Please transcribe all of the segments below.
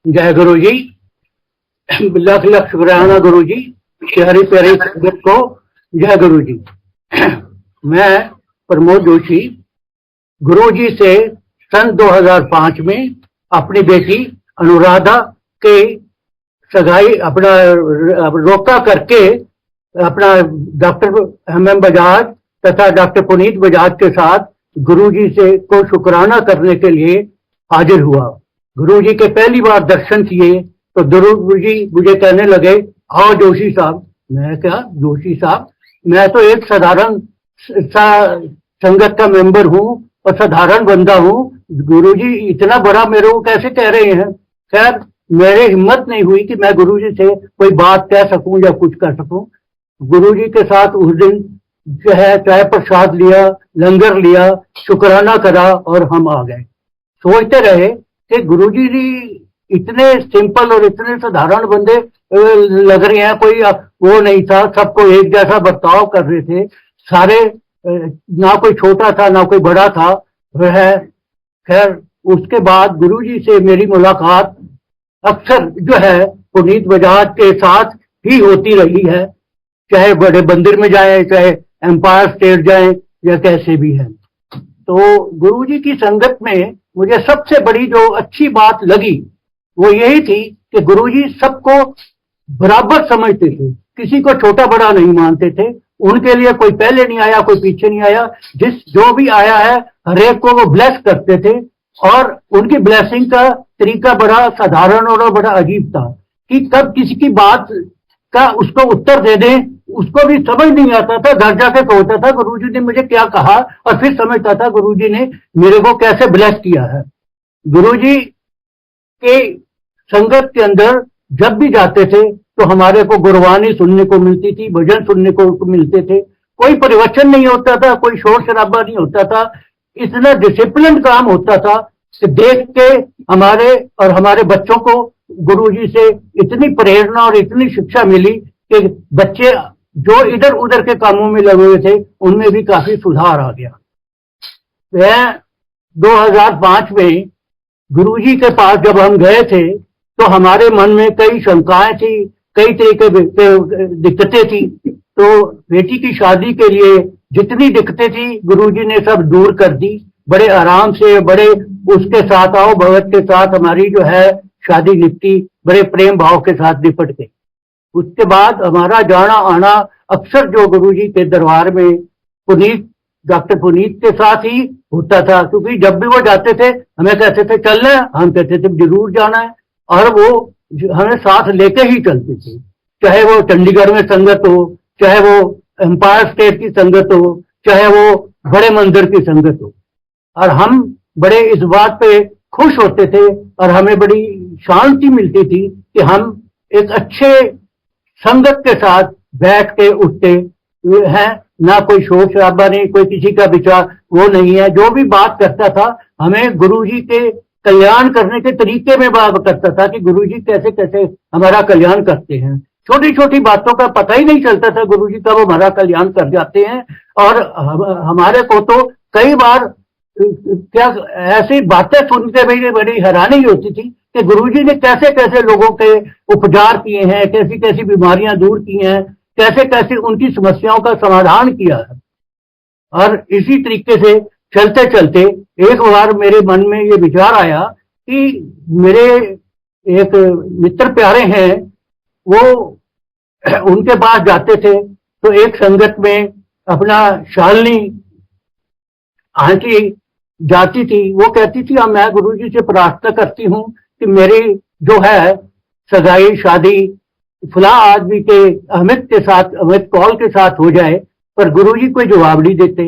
जय गुरु जी। लख लख शुक्राना गुरु जी। प्यारी प्यारी संगत को जय गुरु जी। मैं प्रमोद जोशी गुरु जी से सन 2005 में अपनी बेटी अनुराधा के सगाई अपना रोका करके अपना डॉक्टर MM बजाज तथा डॉक्टर पुनीत बजाज के साथ गुरुजी से को शुक्राना करने के लिए हाजिर हुआ। गुरुजी के पहली बार दर्शन किए तो गुरुजी मुझे कहने लगे, आओ जोशी साहब। मैं क्या जोशी साहब, मैं तो एक साधारण संगत का मेंबर हूँ और साधारण बंदा हूँ, गुरुजी इतना बड़ा मेरे को कैसे कह रहे हैं। खैर मेरी हिम्मत नहीं हुई कि मैं गुरुजी से कोई बात कह सकूं या कुछ कर सकूं। गुरुजी के साथ उस दिन जो है चाय प्रसाद लिया, लंगर लिया, शुक्राना करा और हम आ गए। सोचते रहे कि गुरुजी जी इतने सिंपल और इतने साधारण बंदे लग रहे हैं, कोई वो नहीं था, सबको एक जैसा बर्ताव कर रहे थे सारे, ना कोई छोटा था ना कोई बड़ा था वह। खैर उसके बाद गुरुजी से मेरी मुलाकात अक्सर जो है पुनीत बजाज के साथ ही होती रही है, चाहे बड़े मंदिर में जाए, चाहे एम्पायर स्टेट जाए या कैसे भी है। तो गुरुजी की संगत में मुझे सबसे बड़ी जो अच्छी बात लगी वो यही थी कि गुरुजी सबको बराबर समझते थे, किसी को छोटा बड़ा नहीं मानते थे। उनके लिए कोई पहले नहीं आया, कोई पीछे नहीं आया, जो भी आया है हरेक को वो ब्लेस करते थे। और उनकी ब्लेसिंग का तरीका बड़ा साधारण और बड़ा अजीब था कि कब किसी की बात का उसको उत्तर दे दें, उसको भी समझ नहीं आता था। घर जाके कहता था गुरुजी ने मुझे क्या कहा, और फिर समझता था गुरुजी ने मेरे को कैसे ब्लेस किया है। गुरुजी के संगत के अंदर जब भी जाते थे तो हमारे को गुरबानी सुनने को मिलती थी, भजन सुनने को मिलते थे। कोई परिवर्तन नहीं होता था, कोई शोर शराबा नहीं होता था, इतना डिसिप्लिन काम होता था कि देख के हमारे और हमारे बच्चों को गुरुजी से इतनी प्रेरणा और इतनी शिक्षा मिली कि बच्चे जो इधर उधर के कामों में लगे हुए थे उनमें भी काफी सुधार आ गया। वह 2005 में गुरुजी के पास जब हम गए थे तो हमारे मन में कई शंकाएं थी, कई तरीके दिक्कतें थी। तो बेटी की शादी के लिए जितनी दिक्कतें थी गुरुजी ने सब दूर कर दी। बड़े आराम से, बड़े उसके साथ आओ भगत के साथ हमारी जो है शादी निपटी, बड़े प्रेम भाव के साथ निपट गई। उसके बाद हमारा जाना आना अक्सर जो गुरुजी के दरबार में डॉक्टर पुनीत के साथ ही होता था, क्योंकि जब भी वो जाते थे हमें कहते थे चलना है, हम कहते थे जरूर जाना है, और वो हमें साथ लेके ही चलते थे। चाहे वो चंडीगढ़ में संगत हो, चाहे वो एम्पायर स्टेट की संगत हो, चाहे वो बड़े मंदिर की संगत हो। और हम बड़े इस बात पे खुश होते थे और हमें बड़ी शांति मिलती थी कि हम एक अच्छे संगत के साथ बैठ के उठते हैं, ना कोई शोर शराबा नहीं, कोई किसी का विचार वो नहीं है। जो भी बात करता था हमें गुरुजी के कल्याण करने के तरीके में बात करता था कि गुरुजी कैसे कैसे हमारा कल्याण करते हैं। छोटी छोटी बातों का पता ही नहीं चलता था गुरुजी कब हमारा कल्याण कर जाते हैं। और हमारे को तो कई बार क्या ऐसी बातें सुनते हुए बड़ी हैरानी होती थी कि गुरुजी ने कैसे कैसे लोगों के उपचार किए हैं, कैसी कैसी बीमारियां दूर की हैं, कैसे कैसे उनकी समस्याओं का समाधान किया है। और इसी तरीके से चलते चलते एक बार मेरे मन में ये विचार आया कि मेरे एक मित्र प्यारे हैं, वो उनके पास जाते थे तो एक संगत में अपना शालिनी आंटी जाती थी। वो कहती थी मैं गुरुजी से प्रार्थना करती हूँ कि मेरी जो है सगाई शादी फला आदमी के अमित कौल के साथ हो जाए, पर गुरुजी कोई जवाब नहीं देते।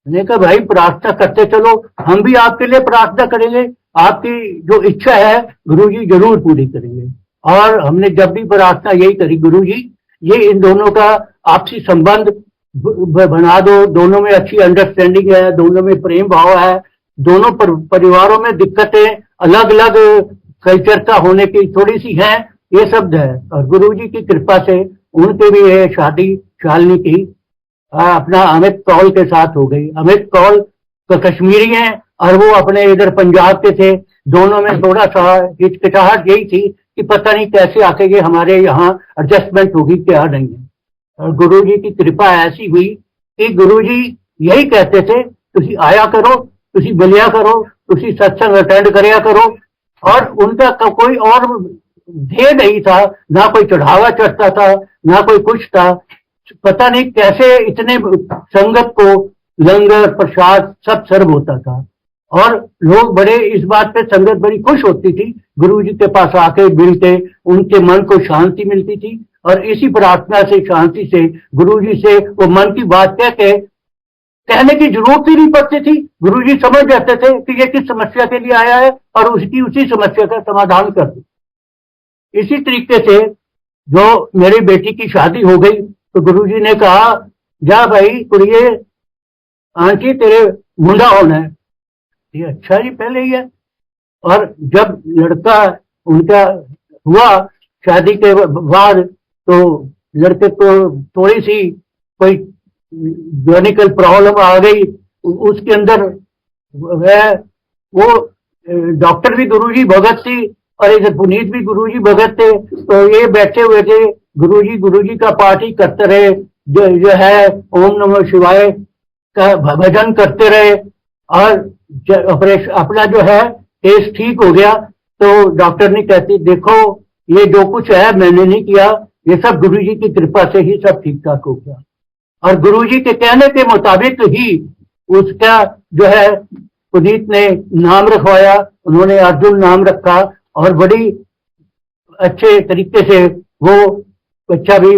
मैंने कहा भाई प्रार्थना करते चलो, हम भी आपके लिए प्रार्थना करेंगे, आपकी जो इच्छा है गुरुजी जरूर पूरी करेंगे। और हमने जब भी प्रार्थना यही करी, गुरुजी ये इन दोनों का आपसी संबंध बना दो, दोनों में अच्छी अंडरस्टैंडिंग है, दोनों में प्रेम भाव है, दोनों परिवारों में दिक्कतें अलग अलग कल्चर का होने की थोड़ी सी हैं, ये सब है। और गुरुजी की कृपा से उनके भी ये शादी शालिनी की अपना अमित कौल के साथ हो गई। अमित कौल तो कश्मीरी हैं और वो अपने इधर पंजाब के थे, दोनों में थोड़ा सा हिचकिचाहट यही थी कि पता नहीं कैसे आके ये हमारे यहाँ एडजस्टमेंट होगी क्या नहीं है। और गुरुजी की कृपा ऐसी हुई कि गुरुजी यही कहते थे, तुसी आया करो, तुसी मिलिया करो, तुसी सत्संग अटेंड करया करो। और उनका कोई और ध्येय नहीं था, ना कोई चढ़ावा चढ़ता था, ना कोई कुछ था। पता नहीं कैसे इतने संगत को लंगर प्रसाद सब सर्व होता था। और लोग बड़े इस बात पे, संगत बड़ी खुश होती थी गुरुजी के पास आके मिलते, उनके मन को शांति मिलती थी। और इसी प्रार्थना से, शांति से, गुरुजी से वो मन की बात कहने की जरूरत ही नहीं पड़ती थी। गुरुजी समझ जाते थे कि ये किस समस्या के लिए आया है और उसकी उसी समस्या का समाधान कर दे। इसी तरीके से जो मेरी बेटी की शादी हो गई तो गुरुजी ने कहा, जा भाई कुड़िए, आंटी तेरे मुंडा होना है। ये अच्छा जी, पहले ही है। और जब लड़का उनका हुआ शादी के बाद, तो लड़के को थोड़ी सी कोई क्लिनिकल प्रॉब्लम आ गई उसके अंदर। वो डॉक्टर भी गुरुजी भगत थी और इधर पुनीत भी गुरुजी भगत थे। तो ये बैठे हुए थे, गुरुजी का पाठ ही करते रहे, जो है ओम नमः शिवाय का भजन करते रहे। और अपना जो है केस ठीक हो गया तो डॉक्टर ने कहती, देखो ये जो कुछ है मैंने नहीं किया, ये सब गुरुजी की कृपा से ही सब ठीक ठाक हो गया। और गुरुजी के कहने के मुताबिक ही उसका जो है पुनीत ने नाम रखवाया, उन्होंने अर्जुन नाम रखा। और बड़ी अच्छे तरीके से वो बच्चा भी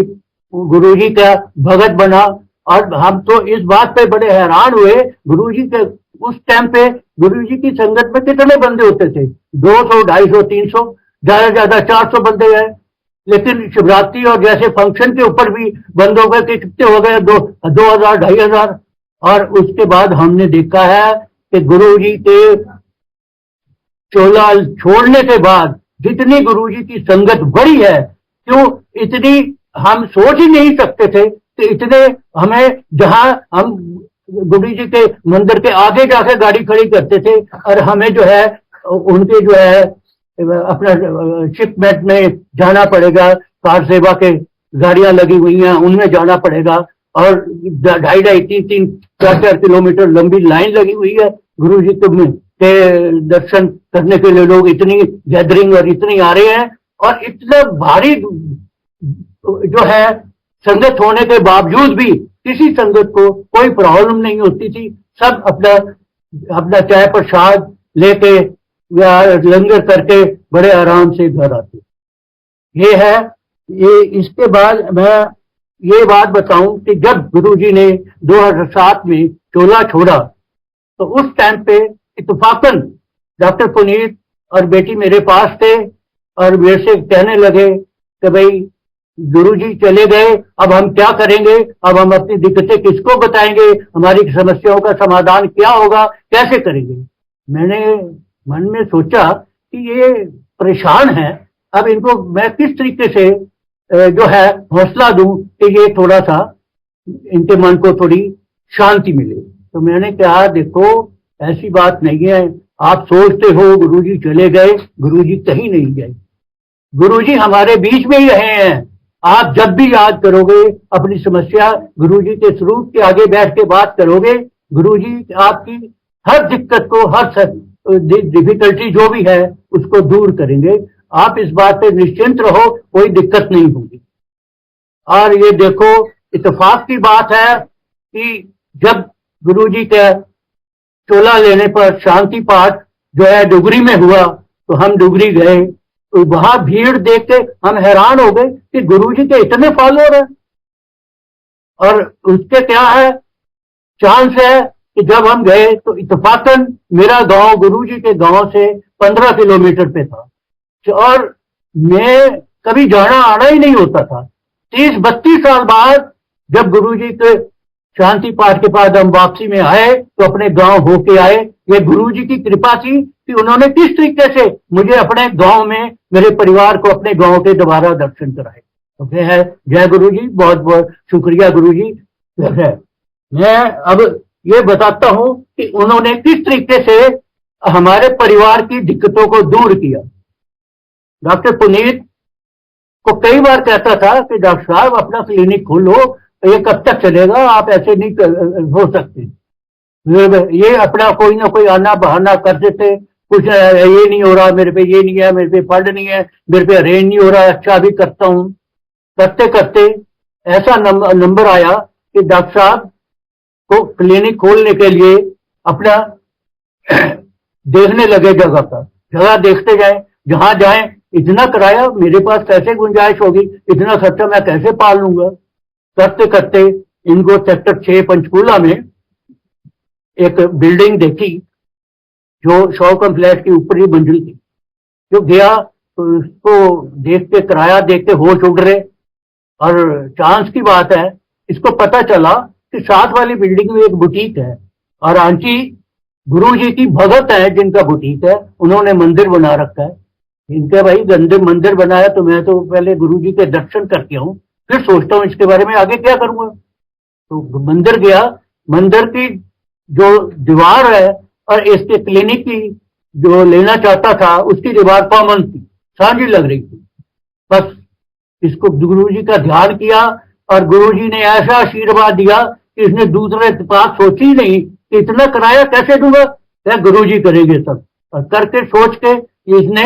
गुरुजी का भगत बना। और हम तो इस बात पे बड़े हैरान हुए, गुरुजी के उस टाइम पे गुरुजी की संगत में कितने बंदे होते थे? 200, 250, 300, ज्यादा 400 बंदे हैं। लेकिन शिवरात्रि और जैसे फंक्शन के ऊपर भी बंदों के कितने हो गए, 2000, 2500। और उसके बाद हमने देखा है कि गुरुजी के चोला छोड़ने के बाद जितनी गुरुजी की संगत बढ़ी है, क्यों इतनी हम सोच ही नहीं सकते थे कि इतने हमें, जहां हम गुरुजी के मंदिर के आगे जाके गाड़ी खड़ी करते थे और हमें जो है उनके जो है अपना शिपमेंट में जाना पड़ेगा, कार सेवा के गाड़ियां लगी हुई हैं उनमें जाना पड़ेगा। और 2.5, 3, 4 किलोमीटर लंबी लाइन लगी हुई है गुरुजी के दर्शन करने के लिए। लोग इतनी गैदरिंग और इतनी आ रहे हैं, और इतना भारी जो है संगत होने के बावजूद भी किसी संगत को कोई प्रॉब्लम नहीं होती थी। सब अपना चाय प्रसाद लेके या लंगर करके बड़े आराम से घर आते। ये है ये। इसके बाद मैं ये बात बताऊं कि जब गुरुजी ने 2007 में चोला छोड़ा तो उस टाइम पे इत्तेफाकन डॉक्टर पुनीत और बेटी मेरे पास थे और मेरे से कहने लगे कि भाई गुरुजी चले गए, अब हम क्या करेंगे, अब हम अपनी दिक्कतें किसको बताएंगे, हमारी समस्याओं का समाधान क्या होगा, कैसे करेंगे। मैंने मन में सोचा कि ये परेशान है, अब इनको मैं किस तरीके से जो है हौसला दूं कि ये थोड़ा सा इनके मन को थोड़ी शांति मिले। तो मैंने कहा, देखो ऐसी बात नहीं है, आप सोचते हो गुरुजी चले गए, गुरुजी कहीं नहीं गए, गुरुजी हमारे बीच में ही रहे हैं। आप जब भी याद करोगे अपनी समस्या, गुरुजी के स्वरूप के आगे बैठ के बात करोगे, गुरुजी आपकी हर दिक्कत को, हर डिफिकल्टी जो भी है उसको दूर करेंगे। आप इस बात पे निश्चिंत रहो, कोई दिक्कत नहीं होगी। और ये देखो इत्तेफाक की बात है कि जब गुरुजी के चोला लेने पर शांति पाठ जो है डुगरी में हुआ तो हम डुगरी गए, तो वहां भीड़ देख के हम हैरान हो गए कि गुरुजी के इतने फॉलोअर हैं। और उसके क्या है चांस है कि जब हम गए तो इत्तेफाकन मेरा गांव गुरुजी के गांव से 15 किलोमीटर पे था, और मैं कभी जाना आना ही नहीं होता था। 30-32 साल बाद जब गुरुजी के शांति पाठ के बाद हम वापसी में आए तो अपने गांव होके आए। ये गुरुजी की कृपा थी कि उन्होंने किस तरीके से मुझे अपने गांव में, मेरे परिवार को अपने गांव के दोबारा दर्शन कराए। तो है जय गुरुजी, बहुत बहुत शुक्रिया गुरुजी। मैं अब ये बताता हूं कि उन्होंने किस तरीके से हमारे परिवार की दिक्कतों को दूर किया। डॉक्टर पुनीत को कई बार कहता था कि डॉक्टर साहब अपना क्लिनिक खोलो, ये कब तक चलेगा, आप ऐसे नहीं हो सकते। ये अपना कोई ना कोई आना बहाना कर देते, कुछ ये नहीं हो रहा मेरे पे, ये नहीं है मेरे पे, फंड नहीं है मेरे पे, अरेंज नहीं हो रहा, अच्छा भी करता हूँ। करते करते ऐसा नंबर आया कि डॉक्टर साहब को क्लिनिक खोलने के लिए अपना देखने लगे जगह पर, जगह देखते जाए, जहां जाए इतना किराया मेरे पास कैसे गुंजाइश होगी, इतना खर्चा मैं कैसे पाल लूंगा। करते करते इनको सेक्टर 6 पंचकूला में एक बिल्डिंग देखी जो 100 कम्प्लेक्स की ऊपरी मंजिल थी। जो गया तो उसको देख के, किराया देख के होश उड़ रहे। और चांस की बात है, इसको पता चला कि साथ वाली बिल्डिंग में एक बुटीक है और आंटी गुरुजी की भगत है जिनका बुटीक है, उन्होंने मंदिर बना रखा है। इनके भाई गंदे मंदिर बनाया तो मैं तो पहले गुरुजी के दर्शन करके आऊं, फिर सोचता हूं इसके बारे में आगे क्या करूंगा। तो मंदिर गया, मंदिर की जो दीवार है और इसके क्लिनिक की जो लेना चाहता था उसकी दीवार कॉमन थी, साझी लग रही थी। बस इसको गुरुजी का ध्यान किया और गुरुजी ने ऐसा आशीर्वाद दिया कि इसने दूसरे पास सोची नहीं कि इतना किराया कैसे दूंगा, क्या गुरुजी करेंगे सब। और करके सोच के इसने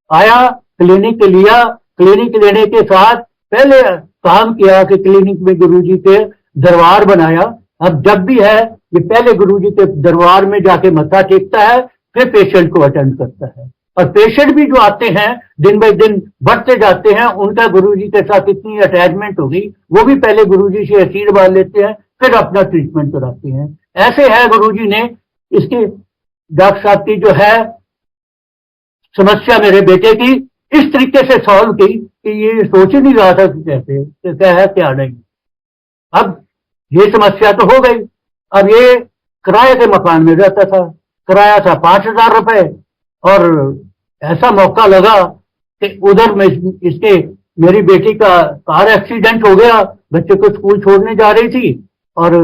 आया, क्लिनिक लिया, क्लिनिक लेने के साथ पहले काम किया कि क्लिनिक में गुरुजी के दरबार बनाया। अब जब भी है ये पहले गुरुजी के दरबार में जाके मत्था टेकता है, फिर पेशेंट को अटेंड करता है। और पेशेंट भी जो आते हैं दिन बाई दिन बढ़ते जाते हैं, उनका गुरुजी के साथ इतनी अटैचमेंट हो गई, वो भी पहले गुरुजी से आशीर्वाद लेते हैं फिर अपना ट्रीटमेंट कराते हैं। ऐसे है गुरुजी ने इसकी, डॉक्टर साहब की जो है समस्या मेरे बेटे की इस तरीके से सॉल्व की कि ये सोच ही नहीं रहा था कि कैसे क्या है क्या नहीं। अब ये समस्या तो हो गई। अब ये किराए के मकान में रहता था, किराया था 5,000 रुपए। और ऐसा मौका लगा कि उधर में इसके मेरी बेटी का कार एक्सीडेंट हो गया, बच्चे को स्कूल छोड़ने जा रही थी और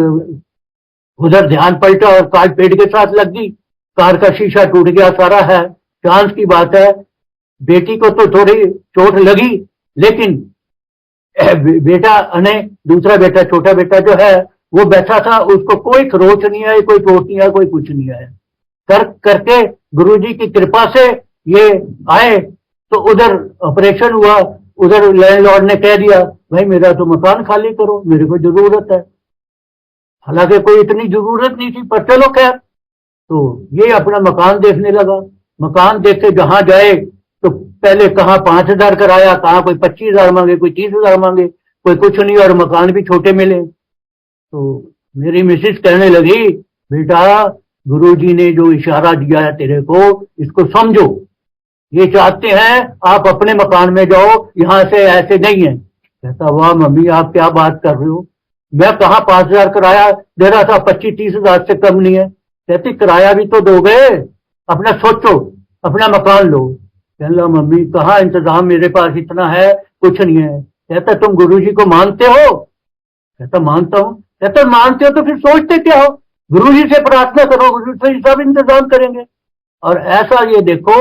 उधर ध्यान पलटा और कार पेड़ के साथ लग गई, कार का शीशा टूट गया सारा है। चांस की बात है, बेटी को तो थोड़ी चोट लगी, लेकिन बेटा दूसरा बेटा, छोटा बेटा जो है वो बैठा था, उसको कोई खरोच नहीं आई, कोई चोट नहीं आई, कोई कुछ नहीं आया। करके गुरुजी की कृपा से ये आए तो उधर ऑपरेशन हुआ। उधर लैंडलॉर्ड ने कह दिया भाई मेरा तो मकान खाली करो, मेरे को जरूरत है। हालांकि कोई इतनी जरूरत नहीं थी, पर चलो खैर। तो ये अपना मकान देखने लगा। मकान देखते जहां जाए तो पहले कहाँ 5,000 कराया, कहाँ कोई 25,000 मांगे, कोई 30,000 मांगे, कोई कुछ नहीं, और मकान भी छोटे मिले। तो मेरी मिसेस कहने लगी बेटा गुरुजी ने जो इशारा दिया है तेरे को, इसको समझो। ये चाहते हैं आप अपने मकान में जाओ, यहां से ऐसे नहीं है। कहता वाह मम्मी आप क्या बात कर रहे हो, मैं कहा 5,000 किराया दे रहा था, 25-30,000 से कम नहीं है। कहती किराया भी तो दोगे, अपना सोचो, अपना मकान लो। कहला मम्मी कहाँ इंतजाम मेरे पास इतना है, कुछ नहीं है। कहता तुम गुरुजी को मानते हो? कहता मानता हूं। कहता मानते हो तो फिर सोचते क्या हो, गुरुजी से प्रार्थना करो, गुरु से सब इंतजाम करेंगे। और ऐसा ये देखो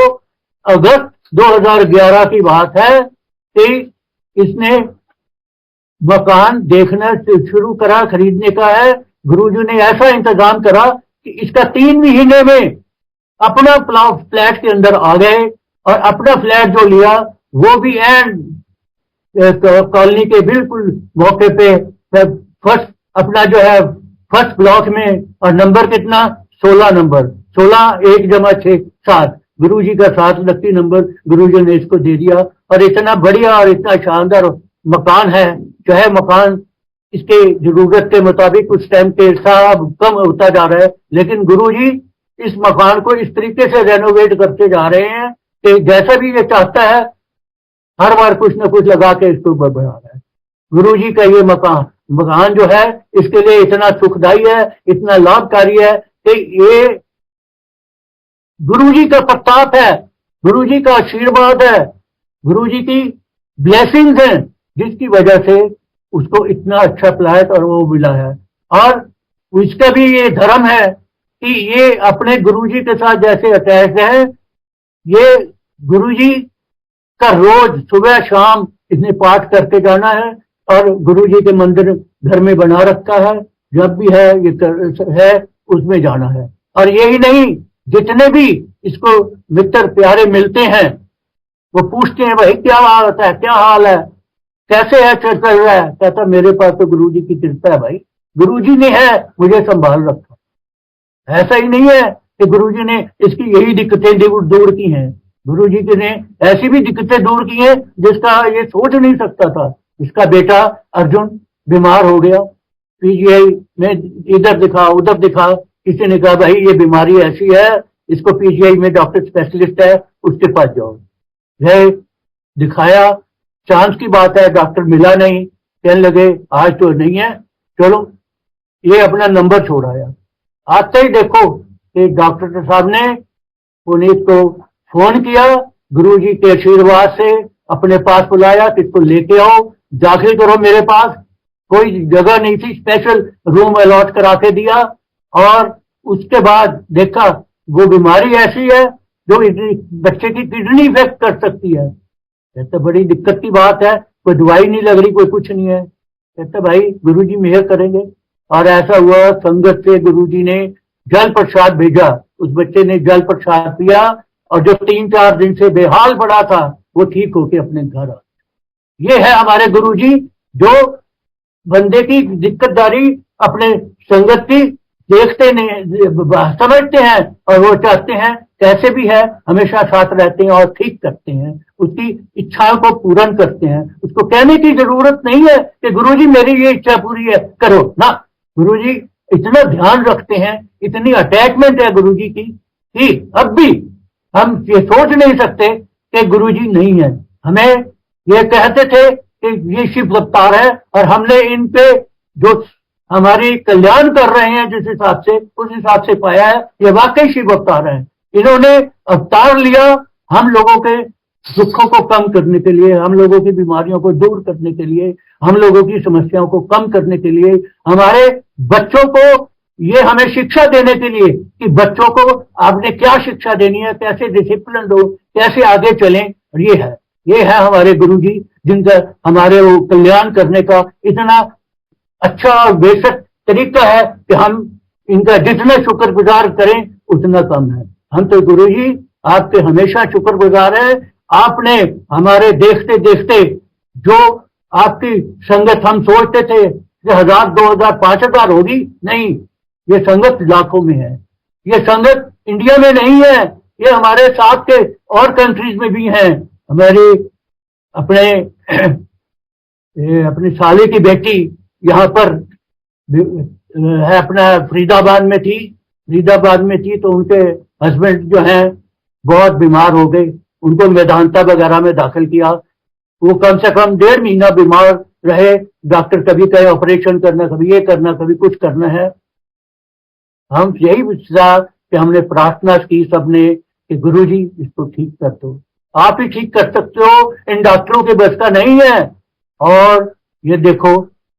अगस्त 2011 की बात है कि इसने मकान देखना शुरू करा, खरीदने का है। गुरुजी ने ऐसा इंतजाम करा कि इसका 3 महीने में अपना फ्लैट के अंदर आ गए। और अपना फ्लैट जो लिया वो भी एंड कॉलोनी के बिल्कुल मौके पे, फर्स्ट अपना जो है फर्स्ट ब्लॉक में। और नंबर कितना, 16 नंबर, 16 1 जमा 6 7, गुरुजी का 7 लकी नंबर गुरुजी ने इसको दे दिया। और इतना बढ़िया और इतना शानदार मकान है। चाहे मकान इसके जरूरत के मुताबिक उस टाइम के सब कम होता जा रहा है, लेकिन गुरुजी इस मकान को इस तरीके से रेनोवेट करते जा रहे हैं कि जैसा भी ये चाहता है हर बार कुछ ना कुछ लगा के इसको बना रहा है। गुरुजी का ये मकान जो है इसके लिए इतना सुखदायी है, इतना लाभकारी है कि ये गुरुजी का प्रताप है, गुरुजी का आशीर्वाद है, गुरुजी की ब्लेसिंग्स हैं, जिसकी वजह से उसको इतना अच्छा फ्लैट और वो मिला है। और उसका भी ये धर्म है कि ये अपने गुरुजी के साथ जैसे अटैच है। ये गुरुजी का रोज सुबह शाम इसने पाठ करके जाना है और गुरुजी के मंदिर घर में बना रखा है। जब भी है ये है उसमें जाना है। और यही नहीं, जितने भी इसको मित्र प्यारे मिलते हैं वो पूछते हैं भाई क्या बात है, क्या हाल है, कैसे है, चल रहा है। कहता मेरे पास तो गुरुजी की कृपा है भाई, गुरुजी ने है मुझे संभाल रखा। ऐसा ही नहीं है कि गुरुजी ने इसकी यही दिक्कतें दूर की हैं। गुरुजी के ने ऐसी भी दिक्कतें दूर की हैं जिसका ये सोच नहीं सकता था। इसका बेटा अर्जुन बीमार हो गया, पीजीआई में इधर दिखा उधर दिखा, किसी ने कहा भाई ये बीमारी ऐसी है, इसको पीजीआई में डॉक्टर स्पेशलिस्ट है उसके पास जाओ। गए, दिखाया, चांस की बात है डॉक्टर मिला नहीं, कहने लगे आज तो नहीं है, चलो। ये अपना नंबर छोड़ाया। आते ही देखो कि डॉक्टर साहब ने पुनीत को फोन किया, गुरुजी के आशीर्वाद से अपने पास बुलाया कि इसको लेके आओ, दाखिल करो मेरे पास। कोई जगह नहीं थी, स्पेशल रूम अलॉट करा के दिया। और उसके बाद देखा वो बीमारी ऐसी है जो बच्चे की किडनी इफेक्ट कर सकती है। कहते बड़ी दिक्कत की बात है, कोई दवाई नहीं लग रही, कोई कुछ नहीं है। कहते भाई गुरुजी मेहर करेंगे। और ऐसा हुआ, संगत से गुरुजी ने जल प्रसाद भेजा, उस बच्चे ने जल प्रसाद पिया और जो 3-4 दिन से बेहाल पड़ा था वो ठीक होके अपने घर आ। ये है हमारे गुरुजी जो बंदे की दिक्कतदारी अपने संगत की देखते नहीं, समझते हैं और वो चाहते हैं कैसे भी है हमेशा साथ रहते हैं और ठीक करते हैं, उसकी इच्छाओं को पूर्ण करते हैं। उसको कहने की जरूरत नहीं है कि गुरुजी मेरी ये इच्छा पूरी है करो ना। गुरुजी इतना ध्यान रखते हैं, इतनी अटैचमेंट है गुरुजी की कि अब भी हम ये सोच नहीं सकते कि गुरुजी नहीं है। हमें ये कहते थे कि ये शिव अवतार है और हमने इन पे जो हमारी कल्याण कर रहे हैं जिस हिसाब से, उस हिसाब से पाया है ये वाकई शिव अवतार है। इन्होंने अवतार लिया हम लोगों के दुखों को कम करने के लिए, हम लोगों की बीमारियों को दूर करने के लिए, हम लोगों की समस्याओं को कम करने के लिए, हमारे बच्चों को ये हमें शिक्षा देने के लिए कि बच्चों को आपने क्या शिक्षा देनी है, कैसे डिसिप्लिन हो, कैसे आगे चलें। और ये है हमारे गुरुजी जिनका हमारे वो कल्याण करने का इतना अच्छा और बेशक तरीका है कि हम इनका जितना शुक्रगुजार करें उतना कम है। हम तो गुरुजी आपके हमेशा शुक्रगुजार हैं। आपने हमारे देखते देखते जो आपकी संगत हम सोचते थे कि 1000, 2000, 5000 होगी, नहीं, ये संगत लाखों में है। ये संगत इंडिया में नहीं है, ये हमारे साथ के और कंट्रीज में भी हैं। हमारी अपनी साले की बेटी यहाँ पर है, अपना फरीदाबाद में थी तो उनके हस्बैंड जो हैं बहुत बीमार हो गए, उनको मेदांता वगैरह में दाखिल किया। वो कम से कम 1.5 महीना बीमार रहे। डॉक्टर कभी कहे ऑपरेशन करना, कभी ये करना, कभी कुछ करना है। हम यही विचार कि हमने प्रार्थना की सबने कि गुरुजी इसको ठीक कर दो, आप ही ठीक कर सकते हो, इन डॉक्टरों के बस का नहीं है। और ये देखो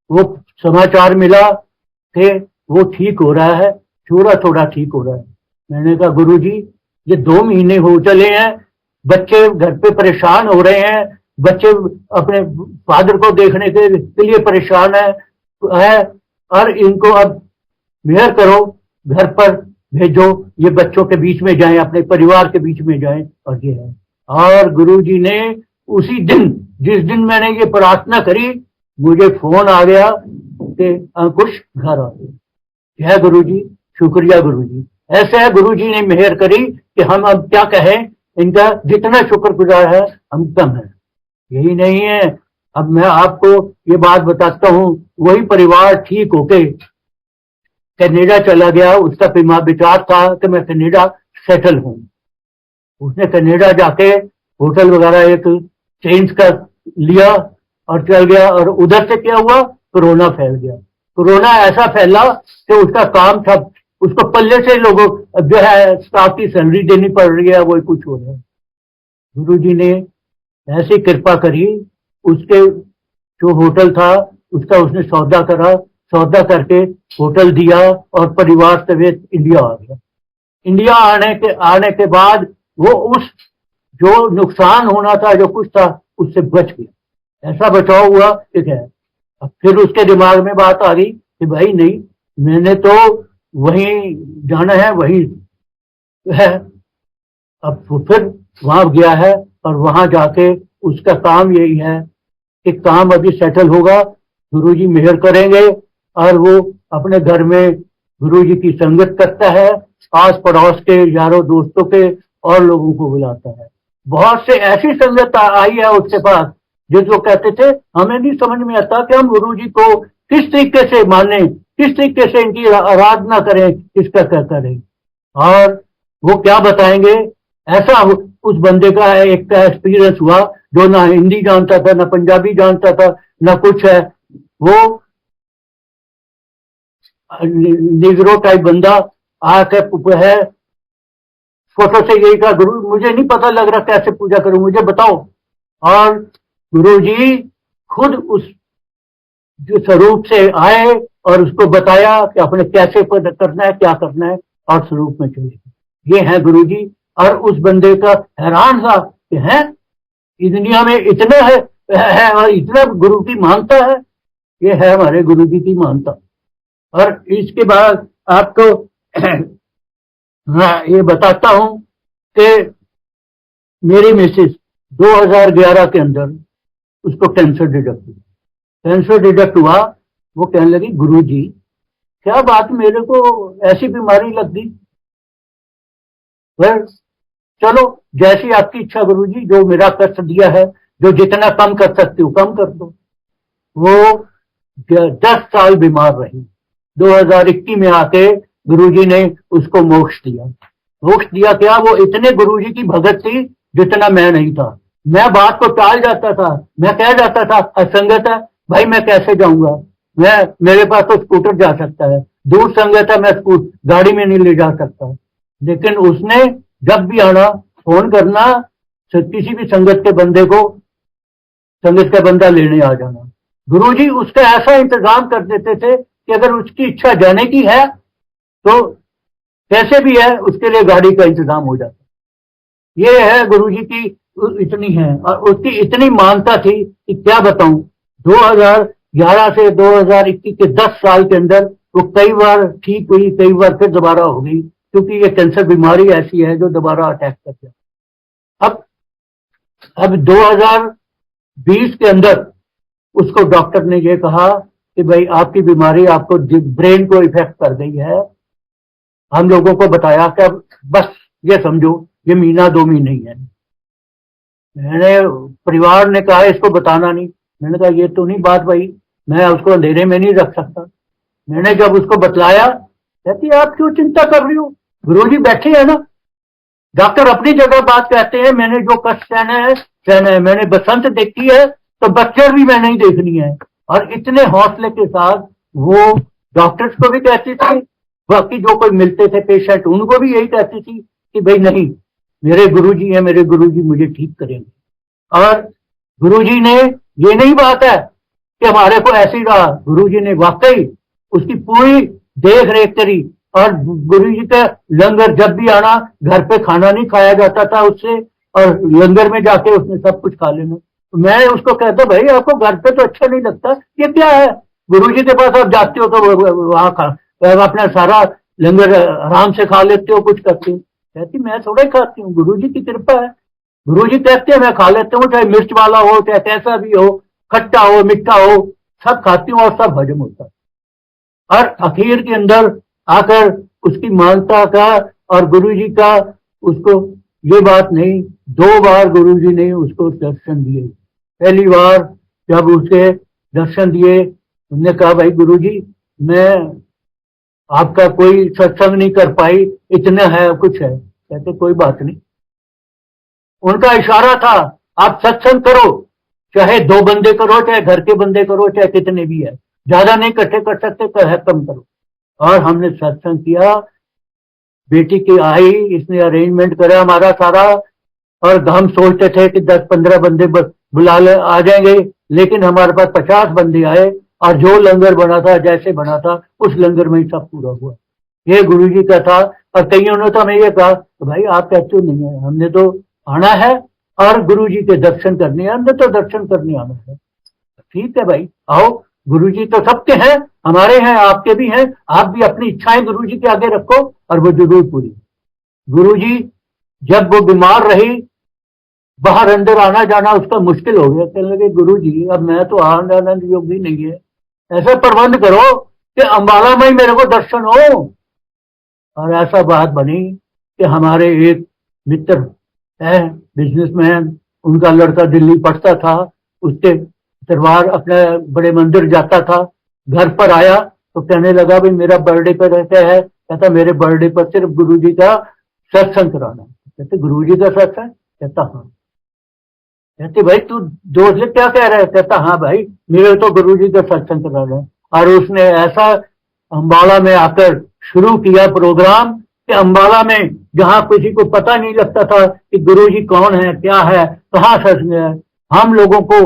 वो समाचार मिला कि वो ठीक हो रहा है, थोड़ा थोड़ा ठीक हो रहा है। मैंने कहा गुरुजी ये 2 महीने हो चले हैं, बच्चे घर पे परेशान हो रहे हैं, बच्चे अपने फादर को देखने के लिए परेशान है और इनको अब मेहर करो, घर पर भेजो, ये बच्चों के बीच में जाएं, अपने परिवार के बीच में जाएं। और ये है। और गुरुजी ने उसी दिन, जिस दिन मैंने ये प्रार्थना करी, मुझे फोन आ गया कि अंकुश घर आ गए। जय गुरुजी, शुक्रिया गुरुजी। ऐसे है गुरुजी ने मेहर करी कि हम अब क्या कहें, इनका जितना शुक्रगुजार है हम कम है। यही नहीं है, अब मैं आपको ये बात बताता हूँ, वही परिवार ठीक होके कनाडा चला गया। उसका विचार था कि मैं कनाडा सेटल हूँ। उसने कनाडा जाके होटल वगैरह एक चेंज कर लिया और चल गया। और उधर से क्या हुआ, कोरोना फैल गया। कोरोना ऐसा फैला कि उसका काम था, उसको पल्ले से लोगों जो है स्टाफ की सैलरी देनी पड़ रही है, वो कुछ हो रहा है। गुरुजी ने ऐसी कृपा करी, उसके जो होटल था उसका उसने सौदा करा, सौदा करके होटल दिया और परिवार समेत इंडिया आ गया। इंडिया आने के बाद वो उस जो नुकसान होना था, जो कुछ था, उससे बच गया। ऐसा बचाव हुआ, ठीक है। अब फिर उसके दिमाग में बात आ गई कि भाई नहीं, मैंने तो वहीं जाना है, वहीं है। अब वो फिर वहां गया है और वहां जाके उसका काम यही है कि काम अभी सेटल होगा, गुरुजी मेहर करेंगे और वो अपने घर में गुरुजी की संगत करता है, आस पड़ोस के यारों दोस्तों के और लोगों को बुलाता है। बहुत से ऐसी संगत आई है उसके पास जो कहते थे हमें नहीं समझ में आता कि हम गुरुजी को किस तरीके से माने, किस तरीके से इनकी आराधना करें, किसका क्या करें। और वो क्या बताएंगे, ऐसा उस बंदे का एक का एक्सपीरियंस हुआ जो ना हिंदी जानता था, ना पंजाबी जानता था, ना कुछ है। वो निगरो टाइप बंदा आके है, फोटो से यही कहा, गुरु मुझे नहीं पता लग रहा कैसे पूजा करूं, मुझे बताओ। और गुरुजी खुद उस जो स्वरूप से आए और उसको बताया कि अपने कैसे करना है, क्या करना है, और स्वरूप में चले। ये है गुरुजी। और उस बंदे का हैरान था कि है इस दुनिया में इतना है और इतना गुरु की मानता है। ये है हमारे गुरुजी की मानता। और इसके बाद आपको हाँ, ये बताता हूं कि मेरी मिसेस 2011 के अंदर उसको कैंसर डिटेक्ट हुआ। कैंसर डिटेक्ट हुआ, वो कहने लगी गुरुजी क्या बात, मेरे को ऐसी बीमारी लग गई। फिर चलो जैसी आपकी इच्छा गुरुजी, जो मेरा कष्ट दिया है, जो जितना कम कर सकती हूँ कम कर दो। वो 10 साल बीमार रही। 2021 में आके गुरुजी ने उसको मोक्ष दिया। मोक्ष दिया क्या, वो इतने गुरुजी की भगत थी जितना मैं नहीं था। मैं बात को टाल जाता था, मैं कह जाता था असंगत है भाई, मैं कैसे जाऊंगा, मेरे पास तो स्कूटर जा सकता है, दूर संगत है, मैं गाड़ी में नहीं ले जा सकता। लेकिन उसने जब भी आना, फोन करना, किसी भी संगत के बंदे को, संगत का बंदा लेने आ जाना। गुरुजी उसका ऐसा इंतजाम कर देते थे कि अगर उसकी इच्छा जाने की है तो कैसे भी है उसके लिए गाड़ी का इंतजाम हो जाता। ये है गुरुजी की इतनी है, और उसकी इतनी मानता थी कि क्या बताऊं। 2011 से 2021 के 10 साल के अंदर वो कई बार ठीक हुई, कई बार फिर दोबारा हो गई, क्योंकि ये कैंसर बीमारी ऐसी है जो दोबारा अटैक करती है। अब 2020 के अंदर उसको डॉक्टर ने ये कहा कि भाई आपकी बीमारी आपको ब्रेन को इफेक्ट कर गई है। हम लोगों को बताया कि अब बस ये समझो ये महीना 2 महीने ही है। मैंने परिवार ने कहा इसको बताना नहीं। मैंने कहा ये तो नहीं बात भाई, मैं उसको अंधेरे में नहीं रख सकता। मैंने जब उसको बतलाया, कहती आप क्यों चिंता कर रही हो, गुरुजी बैठे हैं ना। डॉक्टर अपनी जगह बात कहते हैं, मैंने जो कष्ट सहना है। मैंने बसंत देखी है तो बच्चर भी मैंने ही देखनी है। और इतने हौसले के साथ वो डॉक्टर्स को भी कहती थी, बाकी जो कोई मिलते थे पेशेंट उनको भी यही कहती थी कि भाई नहीं, मेरे गुरुजी हैं, मेरे गुरुजी मुझे ठीक करेंगे। और गुरुजी ने, ये नहीं बात है कि हमारे को ऐसे ही रहा, गुरुजी ने वाकई उसकी पूरी देख रेख करी। और गुरुजी का लंगर जब भी आना, घर पे खाना नहीं खाया जाता था उससे, और लंगर में जाके उसने सब कुछ खा लेना। मैं उसको कहता भाई आपको घर पे तो अच्छा नहीं लगता, ये क्या है, गुरुजी के पास आप जाते हो तो वहां अपना सारा लंगर आराम से खा लेते हो, कुछ करते हो। कहती मैं थोड़ा ही खाती हूँ, गुरुजी की कृपा है। गुरुजी कहते हैं मैं खा लेता हूँ, चाहे मिर्च वाला हो, चाहे कैसा भी हो, खट्टा हो मीठा हो, सब खाती हूँ और सब हजम होता है। और आखिर के अंदर आकर उसकी मानता का और गुरुजी का, उसको ये बात नहीं, 2 बार गुरुजी ने उसको दर्शन दिए। पहली बार जब उसे दर्शन दिए, उन्होंने कहा भाई गुरुजी मैं आपका कोई सत्संग नहीं कर पाई, इतना है कुछ है। कहते कोई बात नहीं। उनका इशारा था आप सत्संग करो, चाहे 2 बंदे करो, चाहे घर के बंदे करो, चाहे कितने भी है, ज्यादा नहीं इकट्ठे कर सकते तो है कम करो। और हमने सत्संग किया। बेटी की आई, इसने अरेंजमेंट करा हमारा सारा। और हम सोचते थे कि 10-15 बंदे बुला ले आ जाएंगे, लेकिन हमारे पास 50 बंदे आए और जो लंगर बना था, जैसे बना था, उस लंगर में ही सब पूरा हुआ। ये गुरुजी का था। और कईयों ने तो हमें ये कहा तो भाई आप कहते हो नहीं है, हमने तो आना है और गुरुजी के दर्शन करने हैं, हमने तो दर्शन करने आना है। ठीक है भाई, आओ, गुरुजी तो सबके हैं, हमारे हैं, आपके भी हैं। आप भी अपनी इच्छाएं गुरुजी के आगे रखो और वो जरूर पूरी। गुरुजी जब वो बीमार रही, बाहर अंदर आना जाना उसका मुश्किल हो गया, कहने लगे गुरुजी अब मैं तो आना योगी नहीं है, ऐसा प्रबंध करो कि अंबाला में ही मेरे को दर्शन हो। और ऐसा बात बनी कि हमारे एक मित्र है, बिजनेसमैन, उनका लड़का दिल्ली पढ़ता था, उसके दरबार अपने बड़े मंदिर जाता था, घर पर आया तो कहने लगा भाई मेरा बर्थडे पर रहता है, कहता मेरे बर्थडे पर सिर्फ गुरुजी का सत्संग कराना। कहते गुरुजी का सत्संग? कहता हाँ। कहते भाई तू दोस्त से क्या कह रहा है? कहता हाँ भाई मेरे तो गुरुजी का सत्संग कराना है। और उसने ऐसा अंबाला में आकर शुरू किया प्रोग्राम कि अंबाला में जहां किसी को पता नहीं लगता था कि गुरुजी कौन है, क्या है, कहाँ सत्संग है, हम लोगों को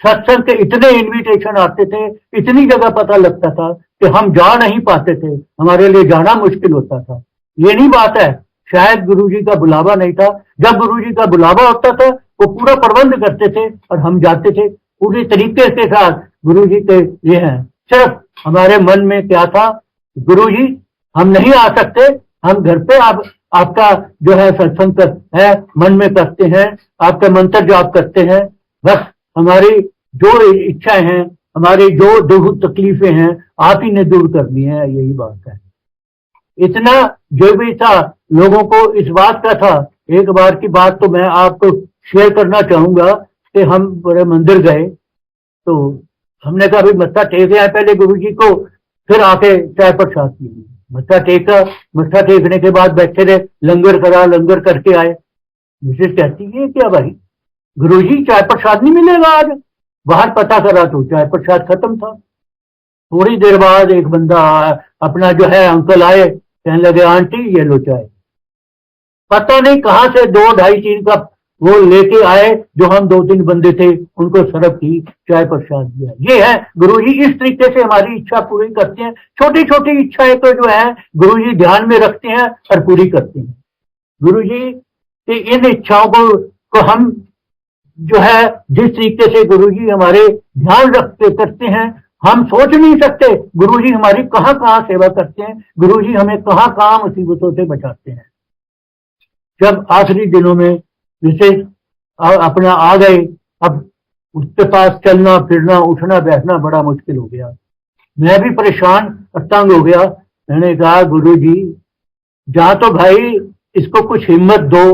सत्संग के इतने इनविटेशन आते थे, इतनी जगह पता लगता था कि हम जा नहीं पाते थे, हमारे लिए जाना मुश्किल होता था। ये नहीं बात है शायद गुरुजी का बुलावा नहीं था, जब गुरुजी का बुलावा होता था वो पूरा प्रबंध करते थे और हम जाते थे पूरी तरीके के साथ। गुरुजी के ये हैं, सिर्फ हमारे मन में क्या था, गुरुजी हम नहीं आ सकते, हम घर पे आपका जो है सत्संग है मन में करते हैं, आपका मंत्र जाप करते हैं, बस हमारी जो इच्छाएं हैं, हमारी जो दुख तकलीफें हैं आप ही ने दूर करनी है, यही बात है। इतना जो भी था लोगों को इस बात का था। एक बार की बात तो मैं आपको शेयर करना चाहूंगा कि हम बड़े मंदिर गए तो हमने कहा भाई मत्था टेक आए पहले गुरुजी को, फिर आके चाय प्रसाद पी। मत्था टेका, मत्था टेकने के बाद बैठे रहे, लंगर करा, लंगर करके आए। मिसेज कहती है क्या भाई गुरुजी चाय प्रसाद नहीं मिलेगा आज? बाहर पता करा तो चाय प्रसाद खत्म था। थोड़ी देर बाद एक बंदा अपना जो है अंकल आए, कहने लगे आंटी ये लो चाय। पता नहीं कहां से 2-2.5-3 कप वो लेके आए, जो हम 2-3 बंदे थे उनको सर्व की, चाय प्रसाद दिया। ये है गुरुजी, इस तरीके से हमारी इच्छा पूरी करते हैं। छोटी छोटी इच्छाएं को जो है गुरुजी ध्यान में रखते हैं और पूरी करते हैं। गुरुजी की इन इच्छाओं को हम जो है जिस तरीके से गुरुजी हमारे ध्यान रखते करते हैं, हम सोच नहीं सकते गुरुजी हमारी कहां कहां सेवा करते हैं, गुरुजी हमें कहां कहां मुसीबतों से बचाते हैं। जब आखिरी दिनों में जैसे अपना आ गए, अब उसके पास चलना फिरना उठना बैठना बड़ा मुश्किल हो गया। मैं भी परेशान और तंग हो गया। मैंने कहा गुरुजी जा तो भाई इसको कुछ हिम्मत दो,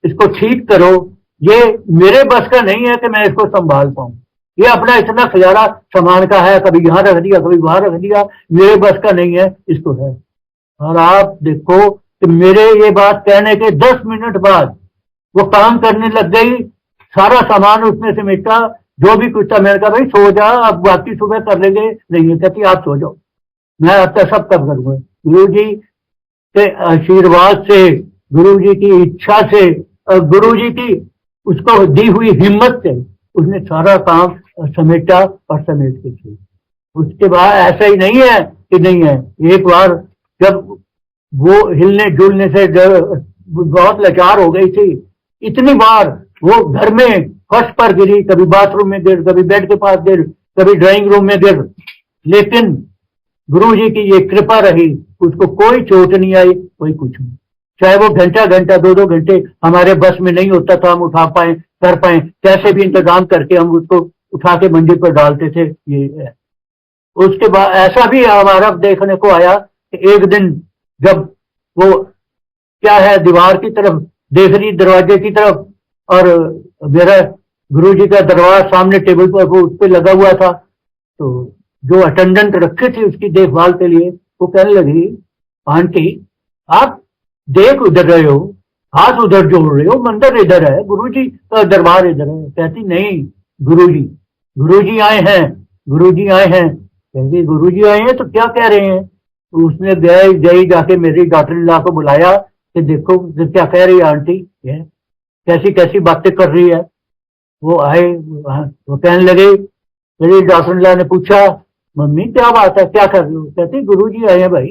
इसको ठीक करो, ये मेरे बस का नहीं है कि मैं इसको संभाल पाऊं। ये अपना इतना खजाना सामान का है, कभी यहाँ रख दिया कभी वहां रख दिया, मेरे बस का नहीं है इसको है। और आप देखो कि मेरे ये बात कहने के 10 मिनट बाद वो काम करने लग गई, सारा सामान उसने समेटा, जो भी कुछ था। मैंने कहा भाई सो जा, अब बाकी सुबह कर लेंगे। नहीं कहती आप सो जाओ, मैं अब तक सब कब करूंगा। गुरु जी के आशीर्वाद से, गुरु जी की इच्छा से और गुरु जी की उसको दी हुई हिम्मत से उसने सारा काम समेटा और समेट के किया। उसके बाद ऐसा ही नहीं है कि नहीं है, एक बार जब वो हिलने जुलने से बहुत लाचार हो गई थी, इतनी बार वो घर में फर्श पर गिरी, कभी बाथरूम में गिर, कभी बेड के पास गिर, कभी ड्राइंग रूम में गिर, लेकिन गुरुजी की ये कृपा रही, उसको कोई चोट नहीं आई, कोई कुछ नहीं। चाहे वो घंटा घंटा 2-2 घंटे हमारे बस में नहीं होता था हम उठा पाए कर पाए, कैसे भी इंतजाम करके हम उसको उठा के मंदिर पर डालते थे। ये है। उसके बाद ऐसा भी हमारा देखने को आया कि एक दिन जब वो क्या है दीवार की तरफ देख रही, दरवाजे की तरफ, और मेरा गुरुजी का दरवाजा सामने टेबल पर वो उस पर लगा हुआ था, तो जो अटेंडेंट रखे थे उसकी देखभाल के लिए, वो कहने लगी आंटी आप देख उधर रहे हो, हाथ उधर जोड़ रहे हो, मंदिर इधर है, गुरुजी का दरबार इधर है। कहती नहीं गुरुजी आए हैं, गुरुजी आए हैं। कहती गुरुजी आए हैं तो क्या कह रहे हैं? तो उसने गई जाके मेरी डॉटर इन लॉ को बुलाया कि देखो क्या कह रही है आंटी, कैसी कैसी बातें कर रही है। वो आए, वो कहने लगे, मेरी डॉटर इन लॉ ने पूछा मम्मी क्या बात है, क्या कर रही हो? कहती गुरुजी आए हैं भाई।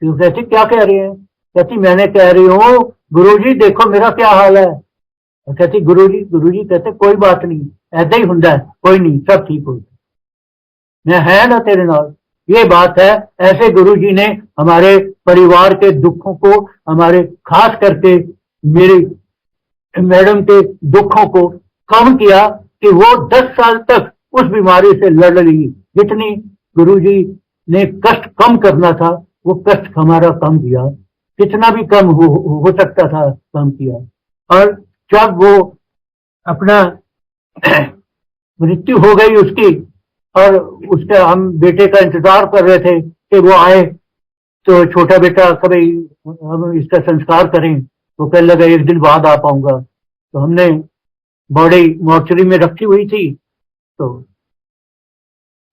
तो कहती क्या कह रही है? कहती मैंने कह रही हूँ गुरुजी देखो मेरा क्या हाल है। और कहती गुरुजी कहते कोई बात नहीं, ऐसा ही ਹੁੰਦਾ है, कोई नहीं, सब ठीक हो जाए, मैं है ना तेरे नाल। ये बात है, ऐसे गुरुजी ने हमारे परिवार के दुखों को, हमारे खास करके मेरी मैडम के दुखों को कम किया कि वो 10 साल तक उस बीमारी से लड़ रही। जितनी गुरुजी ने कष्ट कम करना था वो कष्ट हमारा कम किया, कितना भी कम हो सकता था कम किया। और जब वो अपना मृत्यु हो गई उसकी, और उसके हम बेटे का इंतजार कर रहे थे कि वो आए तो छोटा बेटा कभी हम इसका संस्कार करें, तो कहने लगा एक दिन बाद आ पाऊंगा। तो हमने बॉडी मॉर्चरी में रखी हुई थी, तो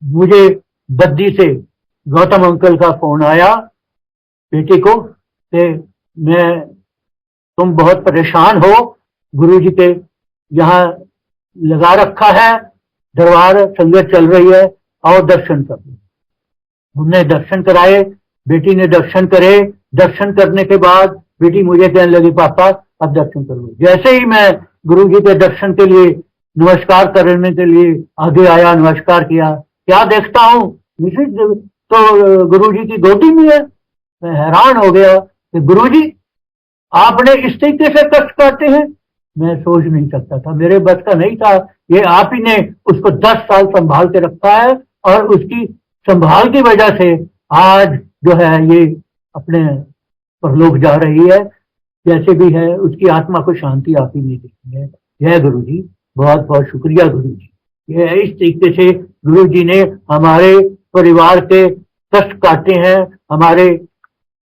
मुझे बद्दी से गौतम अंकल का फोन आया बेटी को कि मैं तुम बहुत परेशान हो, गुरुजी के यहाँ लगा रखा है दरबार, संगत चल रही है, आओ दर्शन कर लो। हमने दर्शन कराए, बेटी ने दर्शन करे। दर्शन करने के बाद बेटी मुझे कहने लगी पापा अब दर्शन करो। जैसे ही मैं गुरुजी के दर्शन के लिए नमस्कार करने के लिए आगे आया, नमस्कार किया, क्या देखता हूँ मिसेज तो गुरुजी की गोदी में है। मैं हैरान हो गया कि गुरुजी आपने इस तरीके से कष्ट पाते हैं, मैं सोच नहीं सकता था, मेरे बस का नहीं था। ये आप ही ने उसको 10 साल संभाल के रखा है, और उसकी संभाल की वजह से आज जो है ये अपने परलोक जा रही है। जैसे भी है उसकी आत्मा को शांति आप ही ने दी है। जय गुरु जी, बहुत बहुत शुक्रिया गुरु जी। ये इस तरीके से गुरु जी ने हमारे परिवार के कष्ट काटे हैं, हमारे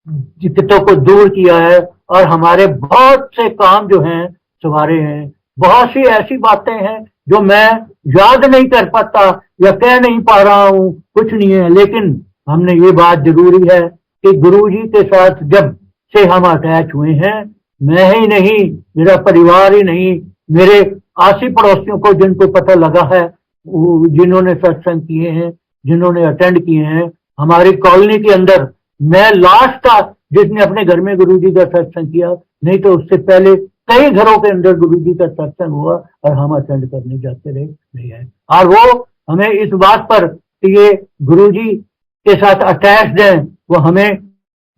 दिक्कतों को दूर किया है, और हमारे बहुत से काम जो हैं सवारे हैं। बहुत सी ऐसी बातें हैं जो मैं याद नहीं कर पाता या कह नहीं पा रहा हूँ, कुछ नहीं है, लेकिन हमने ये बात जरूरी है कि गुरुजी के साथ जब से हम अटैच हुए हैं, मैं ही नहीं, मेरा परिवार ही नहीं, मेरे आसी पड़ोसियों को जिनको पता लगा है, जिन्होंने सत्संग किए हैं, जिन्होंने अटेंड किए हैं, हमारी कॉलोनी के अंदर मैं लास्ट था जिसने अपने घर में गुरुजी का सत्संग किया, नहीं तो उससे पहले कई घरों के अंदर गुरुजी का सत्संग हुआ और हम अटेंड करने जाते रहे नहीं है। और वो हमें इस बात पर कि ये गुरुजी के साथ अटैच्ड हैं, वो हमें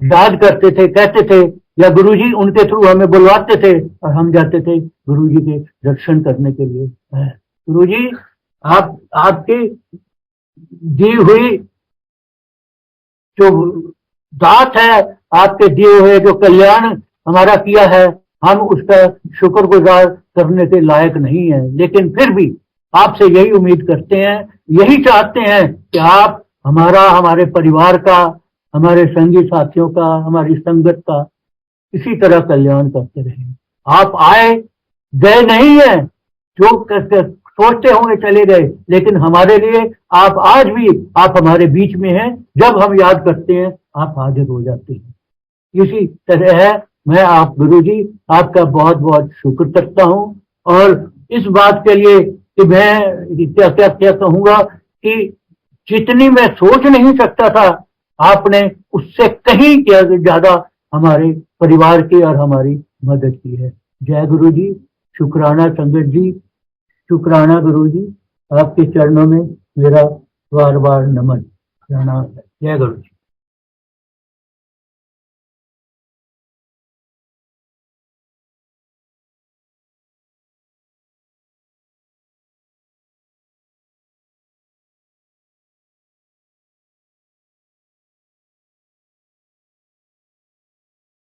याद करते थे, कहते थे, या गुरुजी उनके थ्रू हमें बुलवाते थे और हम जाते थे गुरुजी के दर्शन करने के लिए। गुरुजी आप आपकी दी हुई जो दात है, आपके दिए हुए जो कल्याण हमारा किया है, हम उसका शुक्रगुजार करने के लायक नहीं है, लेकिन फिर भी आपसे यही उम्मीद करते हैं, यही चाहते हैं कि आप हमारा, हमारे परिवार का, हमारे संगी साथियों का, हमारी संगत का इसी तरह कल्याण करते रहें। आप आए गए नहीं है, जो सोचते होंगे चले गए, लेकिन हमारे लिए आप आज भी आप हमारे बीच में हैं। जब हम याद करते हैं आप हाजिर हो जाते हैं। इसी तरह है, मैं आप गुरुजी आपका बहुत बहुत शुक्र करता हूँ, और इस बात के लिए कि मैं क्या क्या क्या कहूँगा कि जितनी मैं सोच नहीं सकता था, आपने उससे कहीं ज्यादा हमारे परिवार की और हमारी मदद की है। जय गुरु जी, शुक्राना संगत जी, शुक्राना गुरु जी, आपके चरणों में मेरा बार बार नमन प्रणाम है। जय गुरु जी।